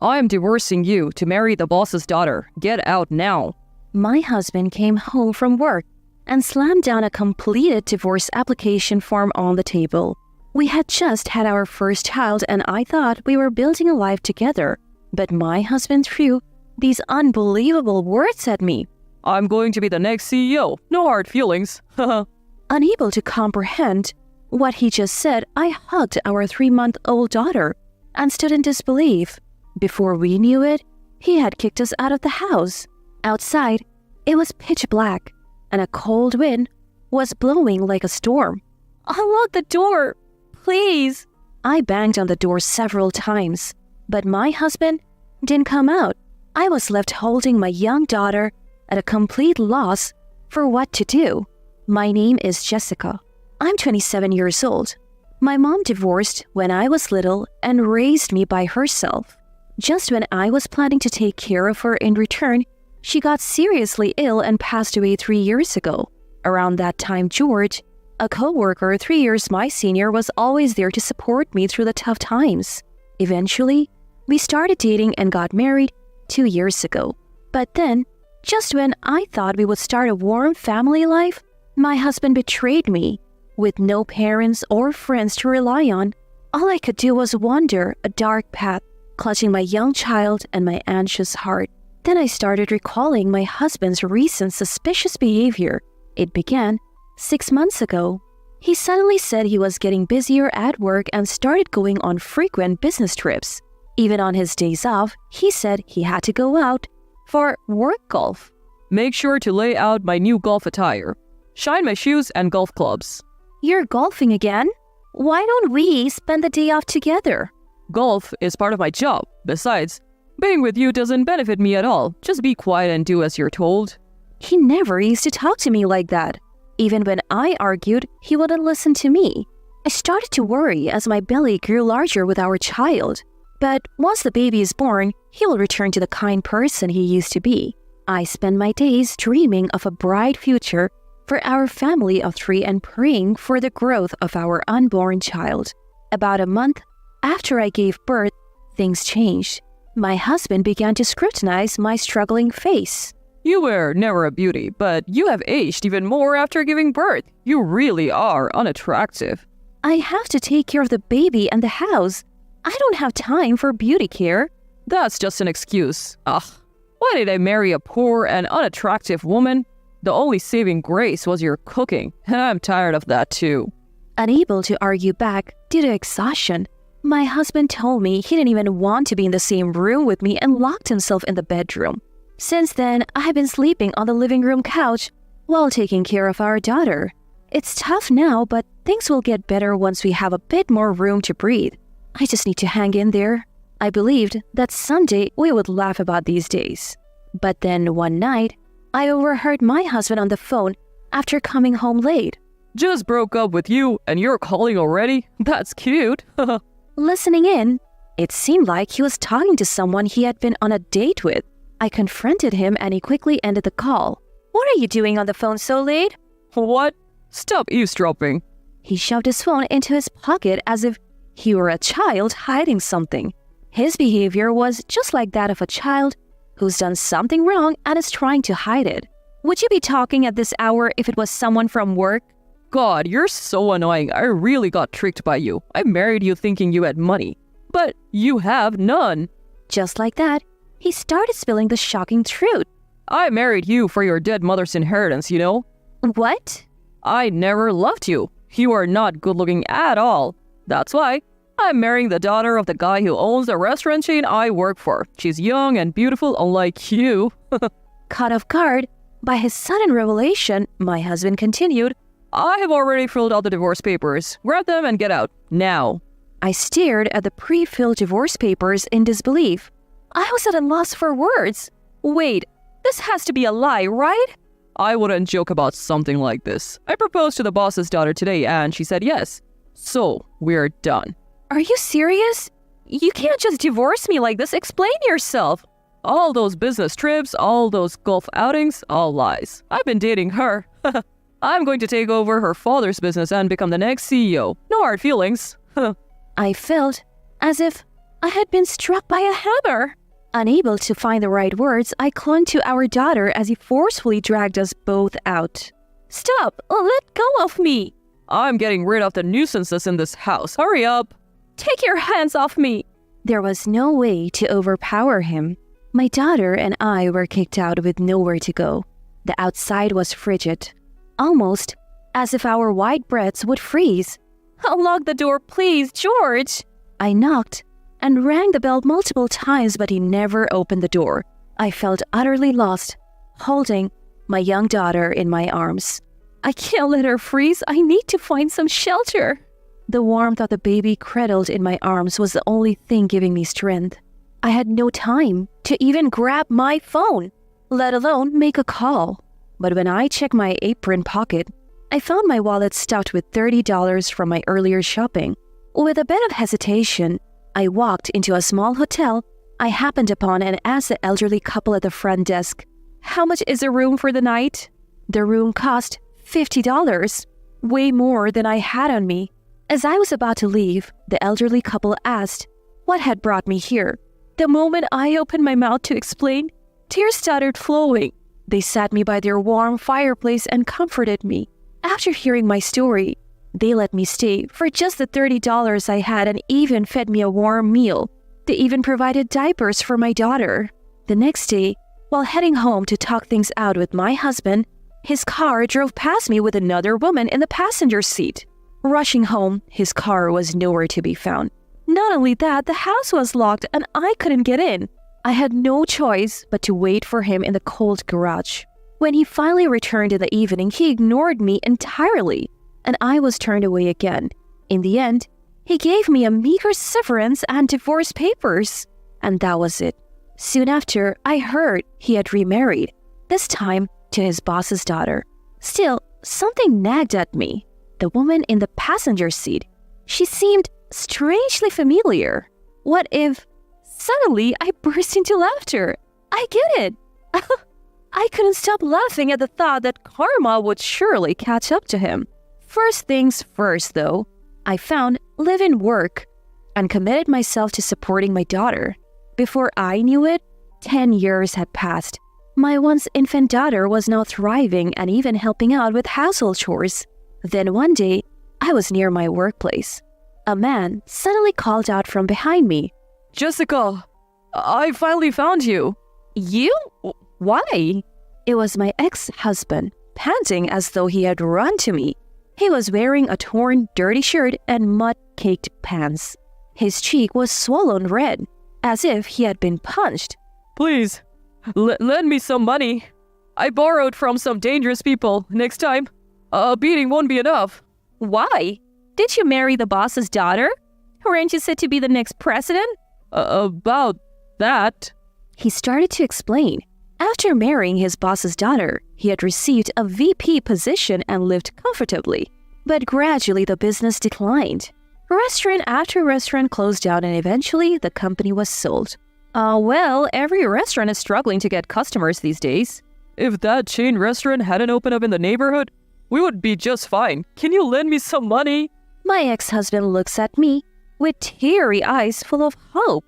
I am divorcing you to marry the boss's daughter. Get out now. My husband came home from work and slammed down a completed divorce application form on the table. We had just had our first child and I thought we were building a life together. But my husband threw these unbelievable words at me. I'm going to be the next CEO. No hard feelings. Unable to comprehend what he just said, I hugged our 3-month-old daughter and stood in disbelief. Before we knew it, he had kicked us out of the house. Outside, it was pitch black, and a cold wind was blowing like a storm. Unlock the door, please. I banged on the door several times, but my husband didn't come out. I was left holding my young daughter at a complete loss for what to do. My name is Jessica. I'm 27 years old. My mom divorced when I was little and raised me by herself. Just when I was planning to take care of her in return, she got seriously ill and passed away 3 years ago. Around that time, George, a co-worker 3 years my senior, was always there to support me through the tough times. Eventually, we started dating and got married 2 years ago. But then, just when I thought we would start a warm family life, my husband betrayed me. With no parents or friends to rely on, all I could do was wander a dark path, clutching my young child and my anxious heart. Then I started recalling my husband's recent suspicious behavior. It began 6 months ago. He suddenly said he was getting busier at work and started going on frequent business trips. Even on his days off, he said he had to go out for work golf. Make sure to lay out my new golf attire. Shine my shoes and golf clubs. You're golfing again? Why don't we spend the day off together? Golf is part of my job. Besides, being with you doesn't benefit me at all. Just be quiet and do as you're told. He never used to talk to me like that. Even when I argued, he wouldn't listen to me. I started to worry as my belly grew larger with our child. But once the baby is born, he will return to the kind person he used to be. I spend my days dreaming of a bright future for our family of 3 and praying for the growth of our unborn child. About a month after I gave birth, things changed. My husband began to scrutinize my struggling face. You were never a beauty, but you have aged even more after giving birth. You really are unattractive. I have to take care of the baby and the house. I don't have time for beauty care. That's just an excuse. Ugh, why did I marry a poor and unattractive woman? The only saving grace was your cooking, and I'm tired of that too. Unable to argue back due to exhaustion, my husband told me he didn't even want to be in the same room with me and locked himself in the bedroom. Since then, I've been sleeping on the living room couch while taking care of our daughter. It's tough now, but things will get better once we have a bit more room to breathe. I just need to hang in there. I believed that someday we would laugh about these days. But then one night, I overheard my husband on the phone after coming home late. Just broke up with you and you're calling already? That's cute. Listening in, it seemed like he was talking to someone he had been on a date with. I confronted him and he quickly ended the call. What are you doing on the phone so late? What? Stop eavesdropping. He shoved his phone into his pocket as if he were a child hiding something. His behavior was just like that of a child who's done something wrong and is trying to hide it. Would you be talking at this hour if it was someone from work? God, you're so annoying. I really got tricked by you. I married you thinking you had money, but you have none. Just like that, he started spilling the shocking truth. I married you for your dead mother's inheritance, you know? What? I never loved you. You are not good looking at all. That's why I'm marrying the daughter of the guy who owns the restaurant chain I work for. She's young and beautiful, unlike you. Caught off guard by his sudden revelation, my husband continued, I have already filled out the divorce papers. Grab them and get out. Now. I stared at the pre-filled divorce papers in disbelief. I was at a loss for words. Wait, this has to be a lie, right? I wouldn't joke about something like this. I proposed to the boss's daughter today and she said yes. So, we're done. Are you serious? You can't just divorce me like this. Explain yourself. All those business trips, all those golf outings, all lies. I've been dating her. I'm going to take over her father's business and become the next CEO. No hard feelings. I felt as if I had been struck by a hammer. Unable to find the right words, I clung to our daughter as he forcefully dragged us both out. Stop! Let go of me! I'm getting rid of the nuisances in this house. Hurry up! Take your hands off me! There was no way to overpower him. My daughter and I were kicked out with nowhere to go. The outside was frigid, almost as if our white breaths would freeze. Unlock the door, please, George! I knocked and rang the bell multiple times, but he never opened the door. I felt utterly lost, holding my young daughter in my arms. I can't let her freeze. I need to find some shelter. The warmth of the baby cradled in my arms was the only thing giving me strength. I had no time to even grab my phone, let alone make a call. But when I checked my apron pocket, I found my wallet stuffed with $30 from my earlier shopping. With a bit of hesitation, I walked into a small hotel I happened upon and asked the elderly couple at the front desk, "How much is a room for the night?" The room cost $50, way more than I had on me. As I was about to leave, the elderly couple asked what had brought me here. The moment I opened my mouth to explain, tears started flowing. They sat me by their warm fireplace and comforted me. After hearing my story, they let me stay for just the $30 I had and even fed me a warm meal. They even provided diapers for my daughter. The next day, while heading home to talk things out with my husband, his car drove past me with another woman in the passenger seat. Rushing home, his car was nowhere to be found. Not only that, the house was locked and I couldn't get in. I had no choice but to wait for him in the cold garage. When he finally returned in the evening, he ignored me entirely, and I was turned away again. In the end, he gave me a meager severance and divorce papers, and that was it. Soon after, I heard he had remarried, this time to his boss's daughter. Still, something nagged at me. The woman in the passenger seat, she seemed strangely familiar. What if... Suddenly, I burst into laughter. I get it. I couldn't stop laughing at the thought that karma would surely catch up to him. First things first, though, I found live-in work and committed myself to supporting my daughter. Before I knew it, 10 years had passed. My once infant daughter was now thriving and even helping out with household chores. Then one day, I was near my workplace. A man suddenly called out from behind me. Jessica, I finally found you. You? Why? It was my ex-husband, panting as though he had run to me. He was wearing a torn, dirty shirt and mud-caked pants. His cheek was swollen red, as if he had been punched. Please, lend me some money. I borrowed from some dangerous people. Next time, a beating won't be enough. Why? Did you marry the boss's daughter? Weren't you set to be the next president? About that... He started to explain. After marrying his boss's daughter, he had received a VP position and lived comfortably. But gradually the business declined. Restaurant after restaurant closed down and eventually the company was sold. Well, every restaurant is struggling to get customers these days. If that chain restaurant hadn't opened up in the neighborhood, we would be just fine. Can you lend me some money? My ex-husband looks at me with teary eyes full of hope.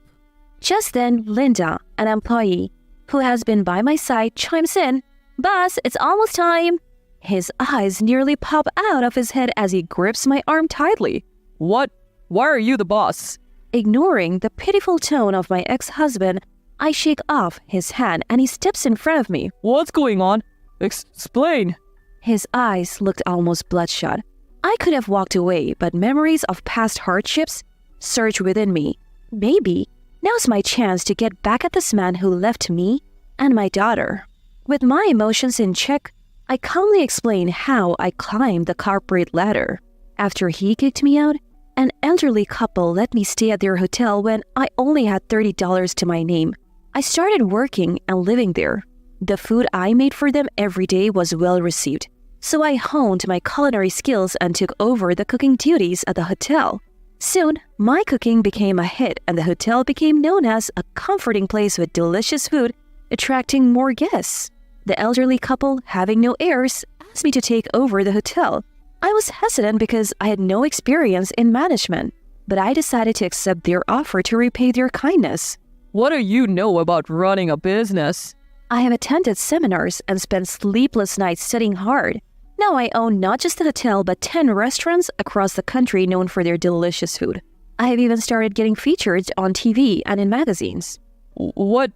Just then, Linda, an employee who has been by my side, chimes in. "Boss, it's almost time." His eyes nearly pop out of his head as he grips my arm tightly. What? Why are you the boss? Ignoring the pitiful tone of my ex-husband, I shake off his hand and he steps in front of me. What's going on? Explain. His eyes looked almost bloodshot. I could have walked away, but memories of past hardships surged within me. Maybe now's my chance to get back at this man who left me and my daughter. With my emotions in check, I calmly explained how I climbed the corporate ladder. After he kicked me out, an elderly couple let me stay at their hotel when I only had $30 to my name. I started working and living there. The food I made for them every day was well received, so I honed my culinary skills and took over the cooking duties at the hotel. Soon, my cooking became a hit and the hotel became known as a comforting place with delicious food, attracting more guests. The elderly couple, having no heirs, asked me to take over the hotel. I was hesitant because I had no experience in management. but I decided to accept their offer to repay their kindness. What do you know about running a business? I have attended seminars and spent sleepless nights studying hard. Now I own not just a hotel but 10 restaurants across the country known for their delicious food. I have even started getting featured on TV and in magazines. What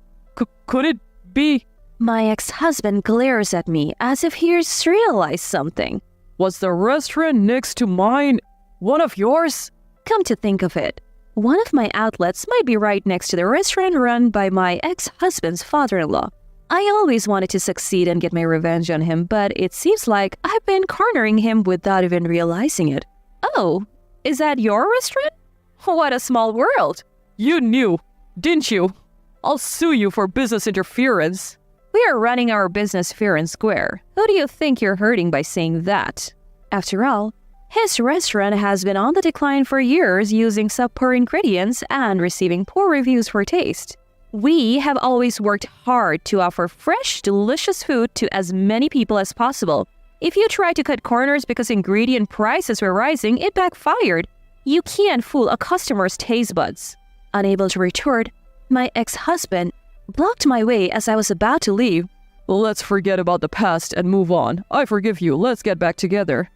could it be? My ex-husband glares at me as if he's realized something. Was the restaurant next to mine one of yours? Come to think of it, one of my outlets might be right next to the restaurant run by my ex-husband's father-in-law. I always wanted to succeed and get my revenge on him, but it seems like I've been cornering him without even realizing it. Oh, is that your restaurant? What a small world. You knew, didn't you? I'll sue you for business interference. We are running our business fair and square. Who do you think you're hurting by saying that? After all, his restaurant has been on the decline for years using subpar ingredients and receiving poor reviews for taste. We have always worked hard to offer fresh, delicious food to as many people as possible. If you try to cut corners because ingredient prices were rising, it backfired. You can't fool a customer's taste buds. Unable to retort, my ex-husband blocked my way as I was about to leave. Let's forget about the past and move on. I forgive you. Let's get back together.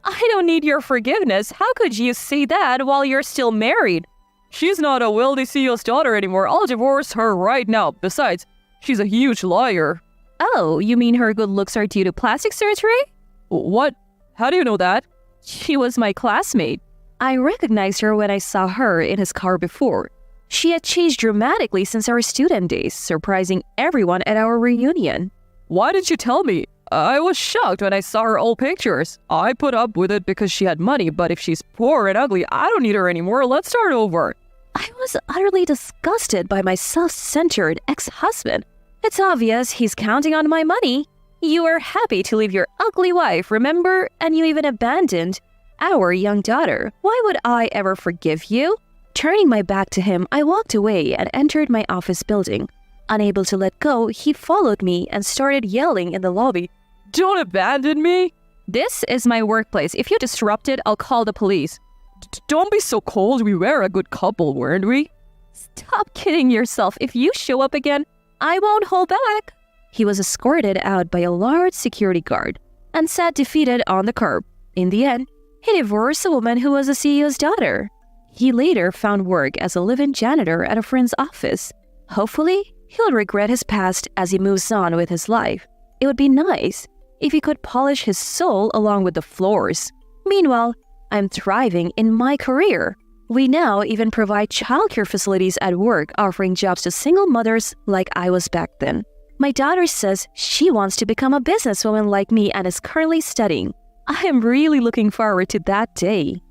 I don't need your forgiveness. How could you say that while you're still married? She's not a wealthy CEO's daughter anymore. I'll divorce her right now. Besides, she's a huge liar. Oh, you mean her good looks are due to plastic surgery? What? How do you know that? She was my classmate. I recognized her when I saw her in his car before. She had changed dramatically since our student days, surprising everyone at our reunion. Why didn't you tell me? I was shocked when I saw her old pictures. I put up with it because she had money, but if she's poor and ugly, I don't need her anymore. Let's start over. I was utterly disgusted by my self-centered ex-husband. It's obvious he's counting on my money. You were happy to leave your ugly wife, remember? And you even abandoned our young daughter. Why would I ever forgive you? Turning my back to him, I walked away and entered my office building. Unable to let go, he followed me and started yelling in the lobby. Don't abandon me! This is my workplace. If you disrupt it, I'll call the police. Don't be so cold. We were a good couple, weren't we? Stop kidding yourself. If you show up again, I won't hold back. He was escorted out by a large security guard and sat defeated on the curb. In the end, he divorced a woman who was a CEO's daughter. He later found work as a live-in janitor at a friend's office. Hopefully, he'll regret his past as he moves on with his life. It would be nice if he could polish his soul along with the floors. Meanwhile, I'm thriving in my career. We now even provide childcare facilities at work, offering jobs to single mothers like I was back then. My daughter says she wants to become a businesswoman like me and is currently studying. I am really looking forward to that day.